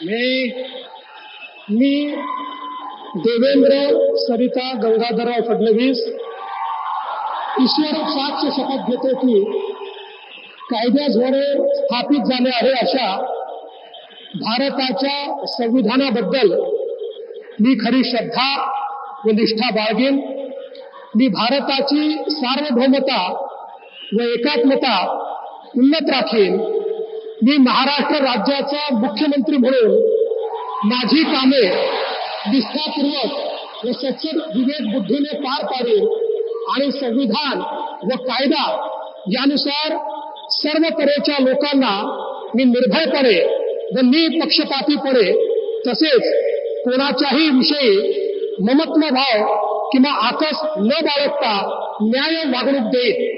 मी देवेंद्र सरिता गंगाधरराव फडणवीस ईश्वर साक्ष शपथ घेतो की कायद्याद्वारे स्थापित झाले आहे अशा भारताच्या संविधानाबद्दल मी खरी श्रद्धा व निष्ठा बाळगेन। मी भारताची सार्वभौमता व एकात्मता उन्नत राखीन। मी महाराष्ट्र राज्याचा मुख्यमंत्री म्हणून माझी कामे निष्ठापूर्वक व सचोट विवेक बुद्धीने पार पाडेन आणि संविधान व कायदा यानुसार सर्व तऱ्हेच्या लोकांना मी निर्भयपणे व निपक्षपातीपणे तसेच कोणाच्याही विषयी ममत्व भाव किंवा आकस न बाळगता न्याय वागणूक देईन।